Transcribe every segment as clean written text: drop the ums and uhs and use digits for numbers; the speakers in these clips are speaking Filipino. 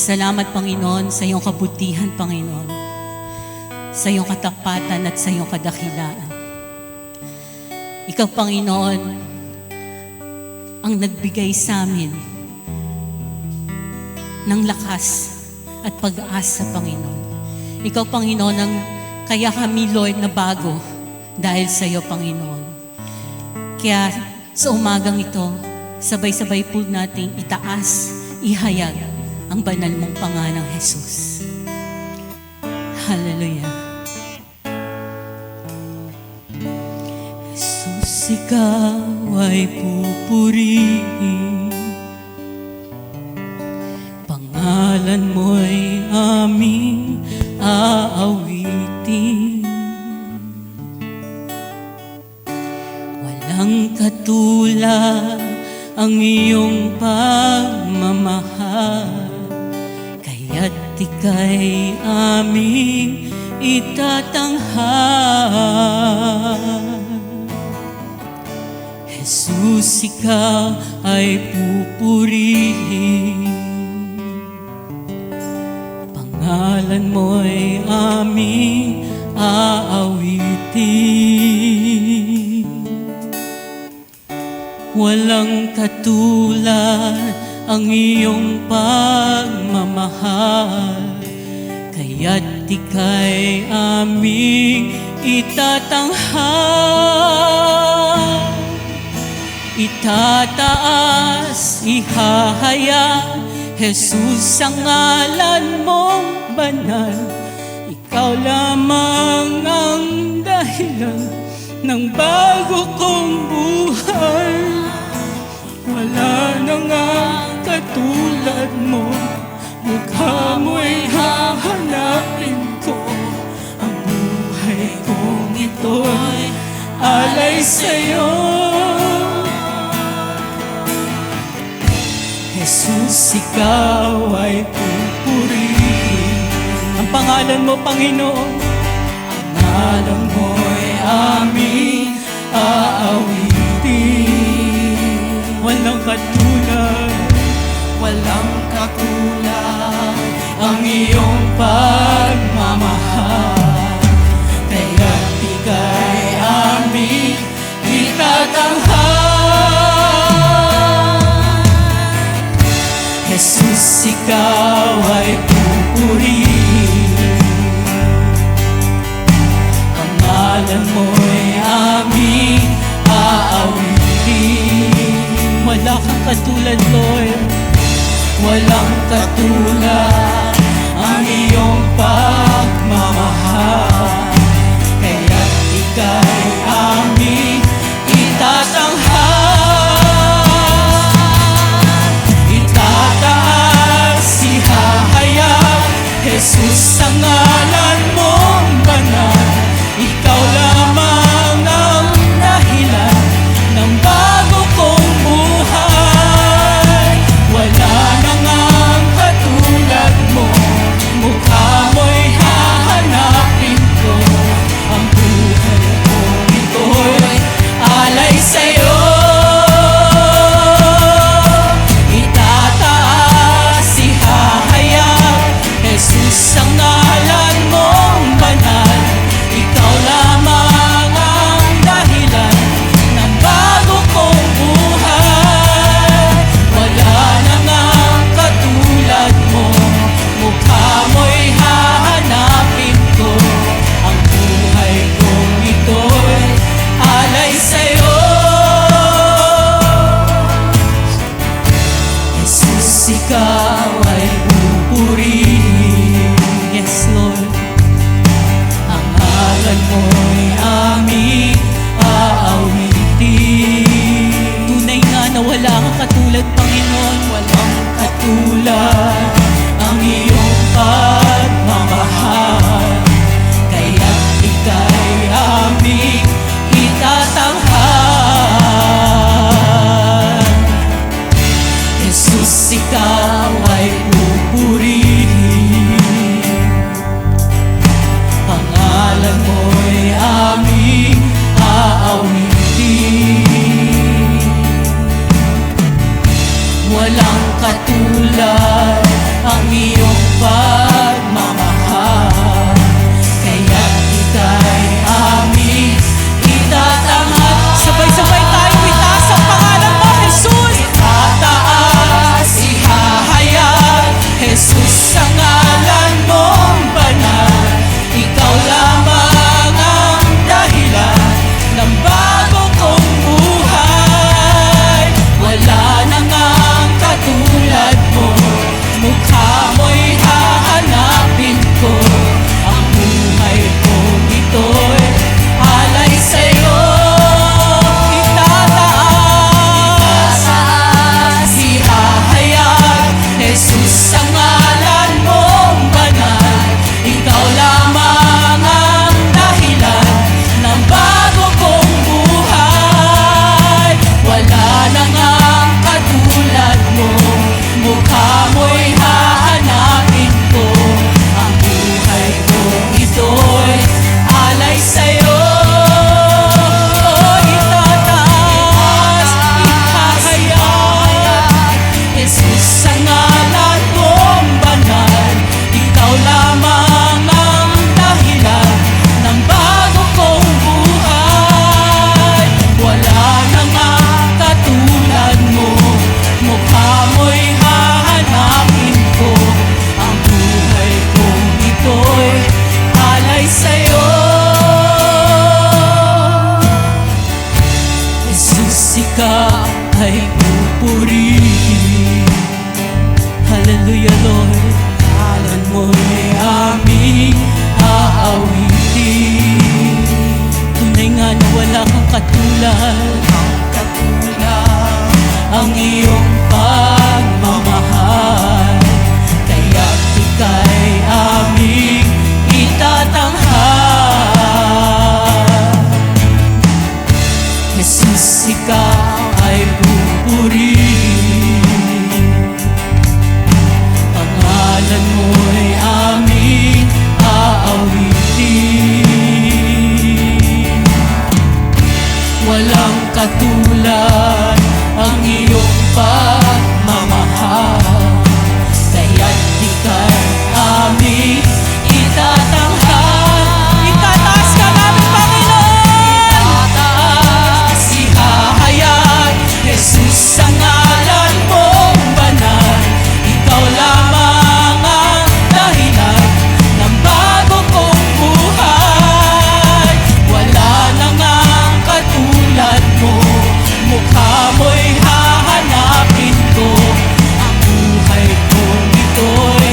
Salamat, Panginoon, sa iyong kabutihan, Panginoon, sa iyong katapatan at sa iyong kadakilaan. Ikaw, Panginoon, ang nagbigay sa amin ng lakas at pag-asa, Panginoon. Ikaw, Panginoon, ang kaya kami, Lord, na bago dahil sa iyo, Panginoon. Kaya sa umagang ito, sabay-sabay po nating itaas, ihayag ang banal mong pangalang Jesus. Hallelujah. Jesus, ikaw ay pupurihin, pangalan mo'y aming aawitin. Walang katulad ang iyong pagmamahal, kaya't ika'y aming itatanghal. Jesus, ikaw ay pupurihin, pangalan mo'y aming aawitin. Walang katulad ang iyong pagmamahal, kaya't ika'y aming itatanghal. Itataas, ihahayag, Jesus, ang ngalan mong banal. Ikaw lamang ang dahilan ng bago kong buhay. Wala na nga katulad mo, mukha mo'y hahanapin ko. Ang buhay kong ito'y alay sa'yo. Jesus, ikaw ay pupurihin, ang pangalan mo, Panginoon. Ang ngalan mo'y aming aawitin. Walang katulad, walang katulad ang iyong pagmamahal, kaya't ika'y aming itatanghal. Jesus, ikaw ay pupurihin, pangalan mo'y aming aawitin. Wala kang katulad, Lord. Walang katulad ang iyong pagmamahal, kaya't ika'y aming itatanghal. Jesus, ang ngalan mong banal. Ikaw lamang ang dahilan ng bago kong buhay. Wala na ngang katulad mo, mukha mo'y hahanapin ika'y aming itatanghal. Jesus, ikaw ay pupurihin, pangalan mo'y aming aawitin. Walang katulad ang iyong pagmamahal, kaya't ika'y aming itatanghal. Itataas ka namin, Panginoon! Itataas, ihahayag, Jesus ang ngalan mong banal. Ikaw lamang ang dahilan ng bago kong buhay. Wala na ngang katulad mo, mukha mo'y hahanapin ko. Ang buhay kong ito'y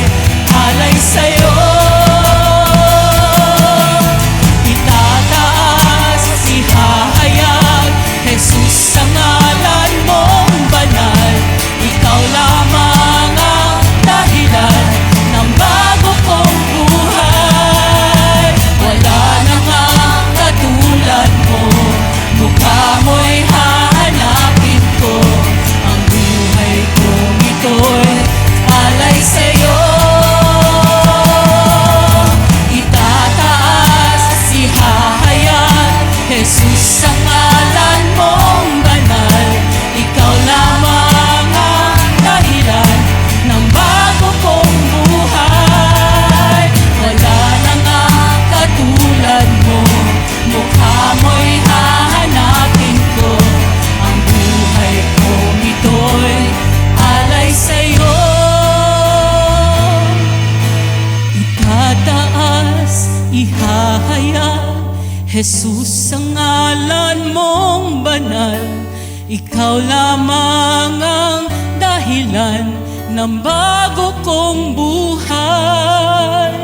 alay sa'yo. Itataas, ihahayag, Jesus ang ngalan mong banal. Ikaw lamang ang dahilan ng bago kong buhay. Wala na ngang katulad mo, mukha mo'y hahanapin ko. Ang buhay kong ito'y alay sa'yo. Itataas, ihahayag, Jesus ang ngalan mong banal. Ikaw lamang ang dahilan ng bago kong buhay. Wala na ngang katulad mo, mukha mo'y hahanapin ko. Ang buhay kong ito'y alay sa'yo. Itataas, ihahayag, Jesus ang ngalan mong banal. Ikaw lamang ang dahilan ng bago kong buhay.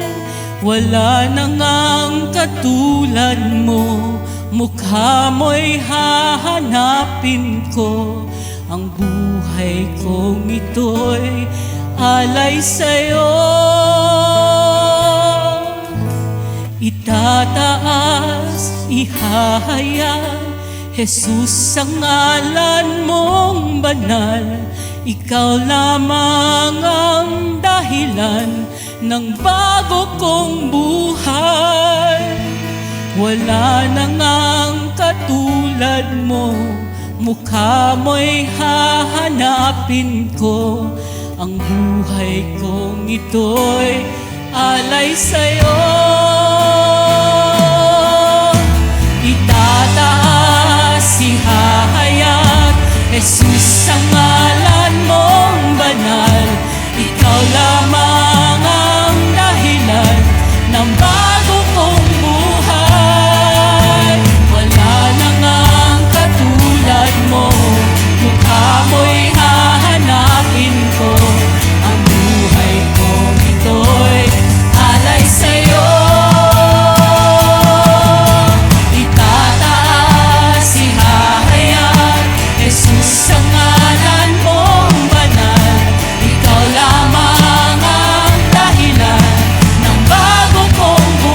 Wala na ngang katulad mo, mukha mo'y hahanapin ko. Ang buhay kong ito'y alay sa'yo. Itataas, ihahayag, Jesus ang ngalan mong banal. Ikaw lamang ang dahilan ng bago kong buhay. Wala na ngang katulad mo, mukha mo'y hahanapin ko. Ang buhay kong ito'y alay sa'yo. Itataas, ihahayag, Jesus ang ngalan mong banal. Ikaw lamang ang dahilan ng bago kong buhay. Wala na ngang katulad mo, mukha mo'y hahanapin ko. Ang buhay kong ito'y alay sa'yo. Itataas, ihahayag, Jesus ang ngalan mong banal. Ikaw lamang ang dahilan ng bago kong buhay.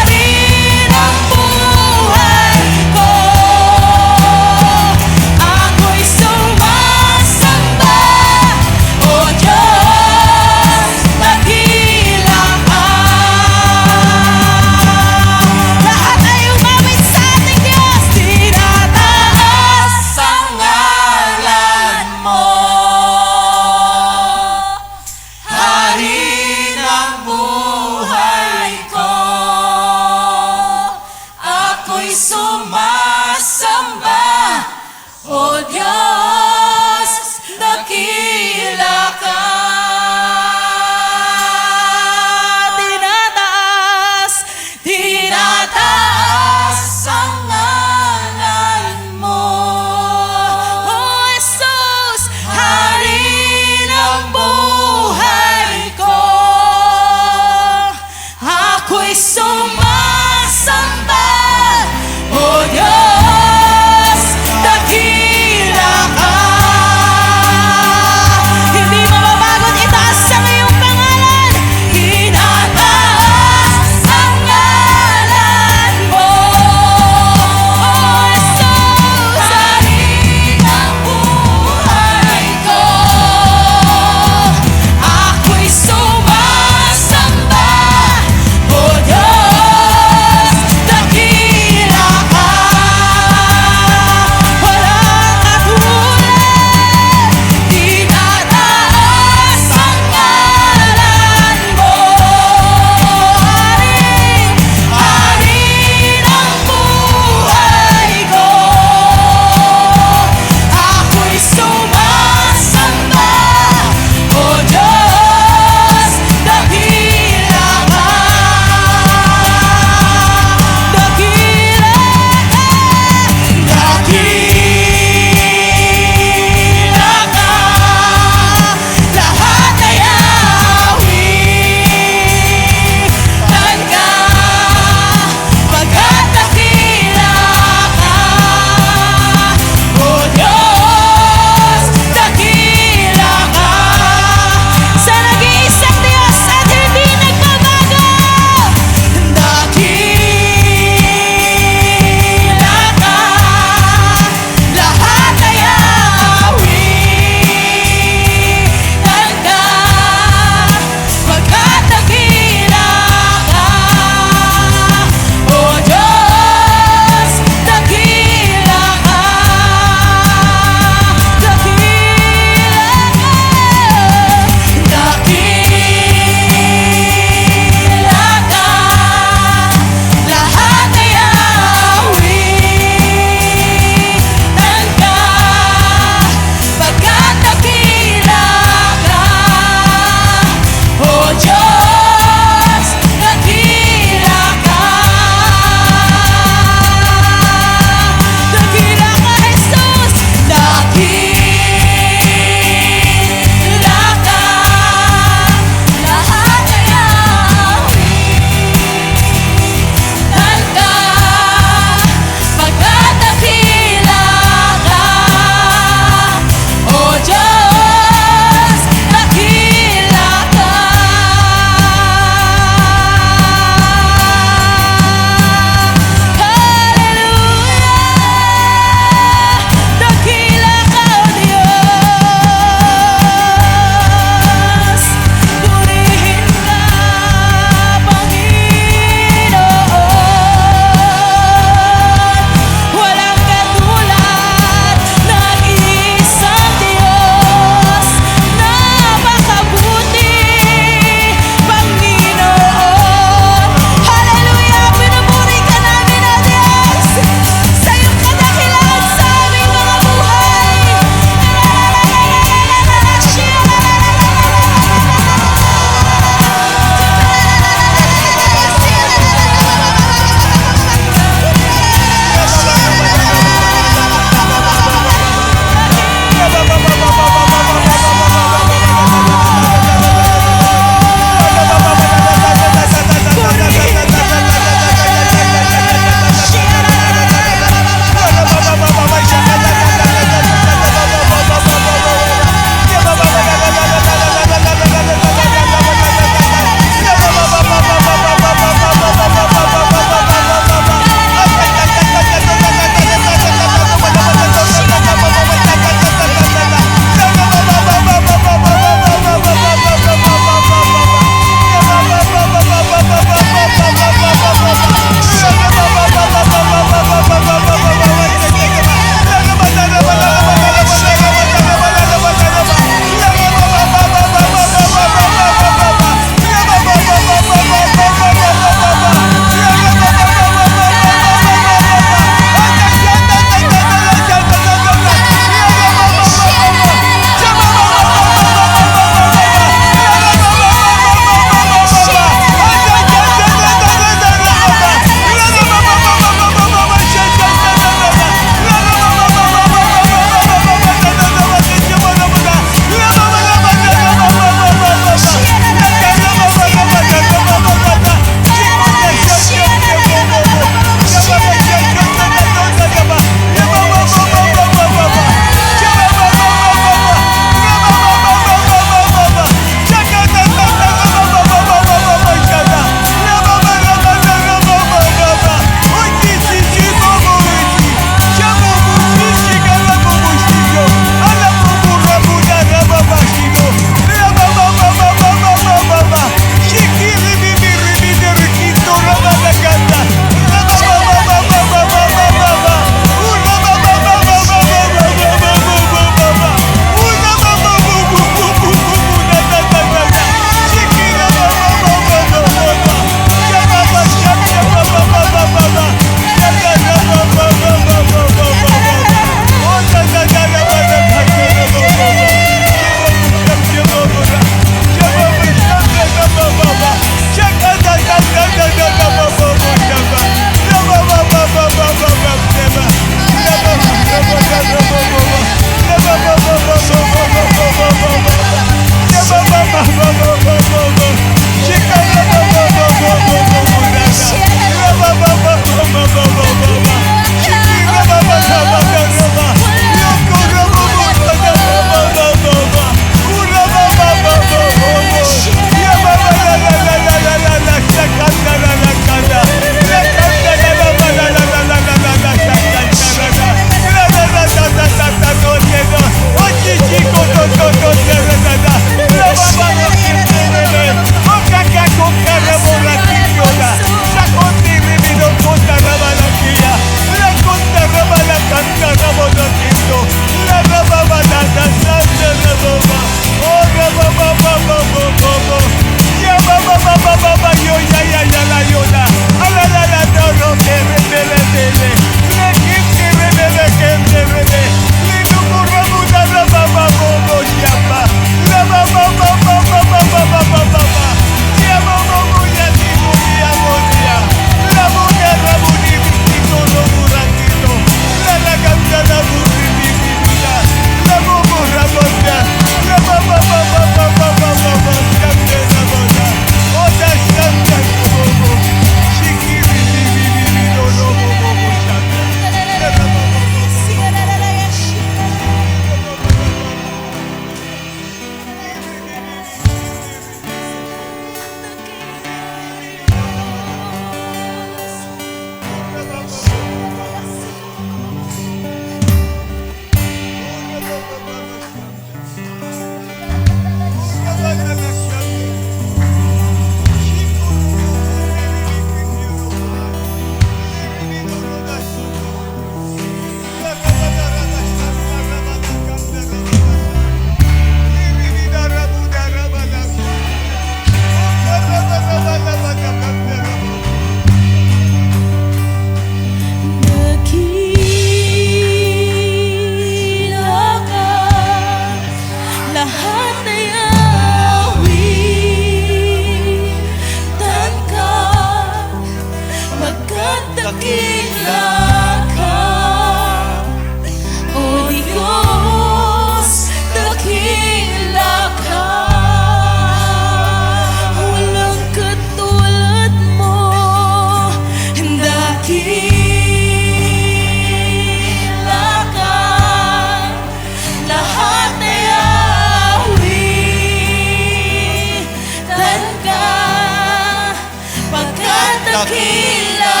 dakila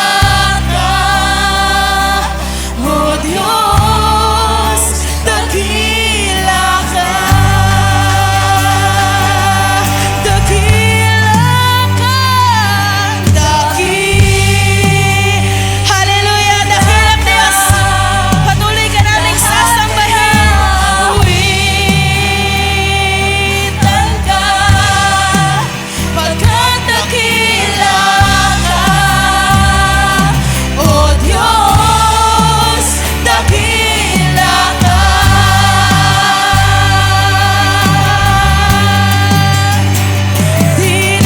ka, O Diyos, dakila ka. Hallelujah, dakilang Diyos. Patuloy ka nating sasambahin. Awitan ka, pagkat dakila ka, O Diyos, dakila ka.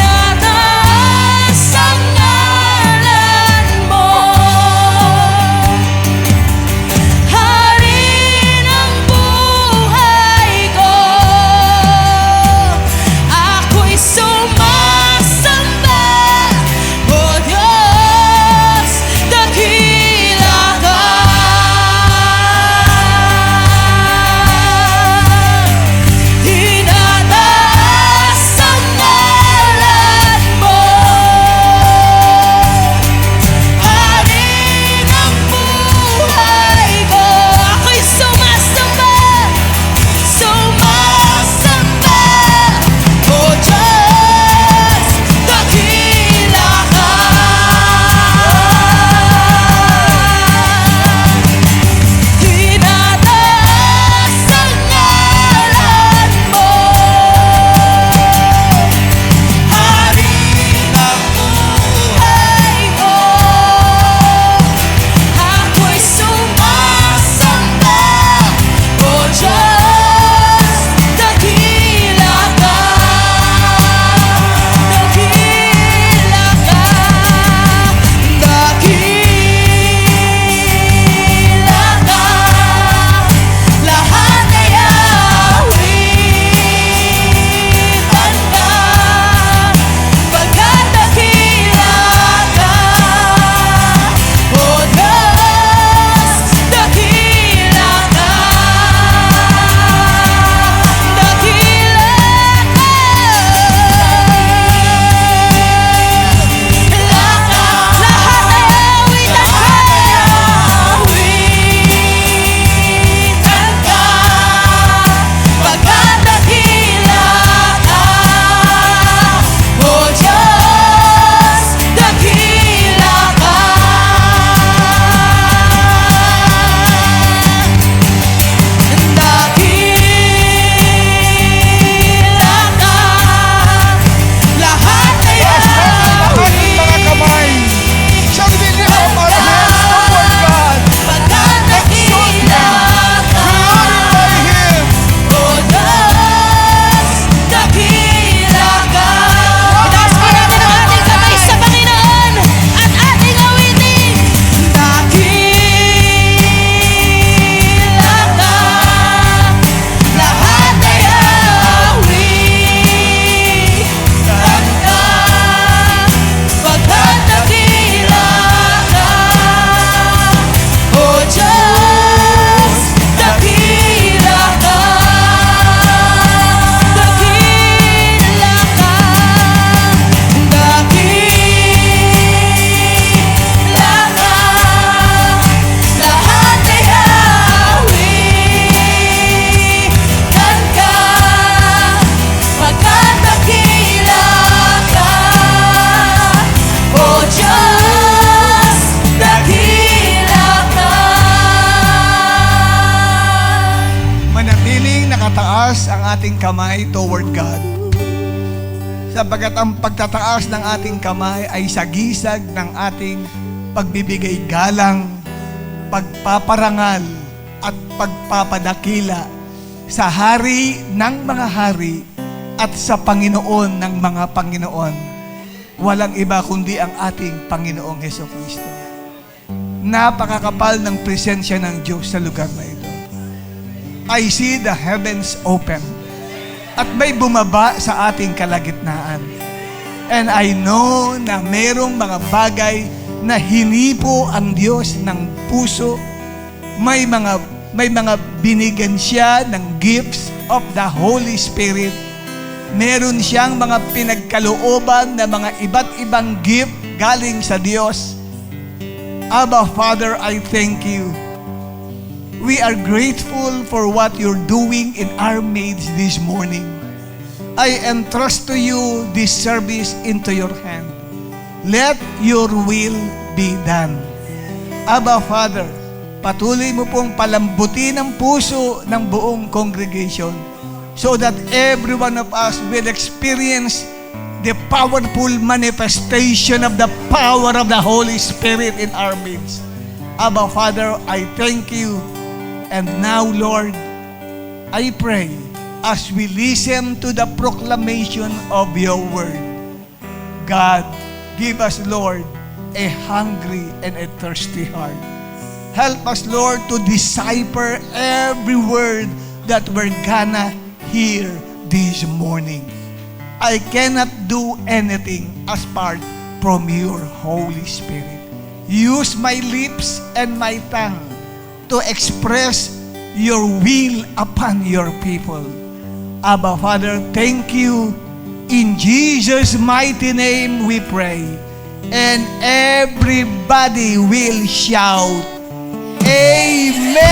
Tinataas ang ngalan mo, Hari ng buhay ko. Ako'y sumasamba, O Diyos, dakila ka. Tinataas ang ngalan mo, Hari ng buhay ko. Ako'y sumasamba, sumasamba, O Diyos, dakila ka. Tinataas ang ngalan mo, Hari ng buhay ko. Ako'y sumasamba, O Diyos, dakila ka. Dakila ka, dakila ka. Lahat ay awitan ka, pagkat dakila ka, O Diyos, dakila ka. Dakila ka. Lahat ay awitan ka, pagkat dakila ka, O Diyos, dakila ka. Dakila ka. Lahat ay Taas natin ang ating mga kamay. Sabihin niyo ang our hands toward God. pagkat dakila ka, Glorify Him. O Diyos, dakila ka. Itaas po natin ang ating kamay sa Panginoon at ating awitin. Dakila ka, lahat ay awitan ka, pagkat dakila ka, O Diyos, dakila ka. Dakila ka, dakila ka. Lahat ay awitan ka, pagkat dakila ka, O Diyos, dakila ka. Manatiling nakataas ang ating kamay toward God. Sapagat ang pagtataas ng ating kamay ay sagisag ng ating pagbibigay galang, pagpaparangal at pagpapadakila sa Hari ng mga hari at sa Panginoon ng mga Panginoon. Walang iba kundi ang ating Panginoong Hesukristo. Napakakapal ng presensya ng Diyos sa lugar na ito. I see the heavens open. At may bumaba sa ating kalagitnaan. And I know na merong mga bagay na hinipo ang Diyos ng puso. May mga binigyan siya ng gifts of the Holy Spirit. Meron siyang mga pinagkalooban na mga iba't ibang gift galing sa Diyos. Abba, Father, I thank you. We are grateful for what you're doing in our midst this morning. I entrust to you this service into your hand. Let your will be done. Abba, Father, patuloy mo pong palambutin ang puso ng buong congregation so that every one of us will experience the powerful manifestation of the power of the Holy Spirit in our midst. Abba, Father, I thank you. And now, Lord, I pray as we listen to the proclamation of your word, God, give us, Lord, a hungry and a thirsty heart. Help us, Lord, to decipher every word that we're gonna hear this morning. I cannot do anything apart from your Holy Spirit. Use my lips and my tongue to express your will upon your people. Abba, Father, thank you. In Jesus' mighty name we pray. And everybody will shout, Amen!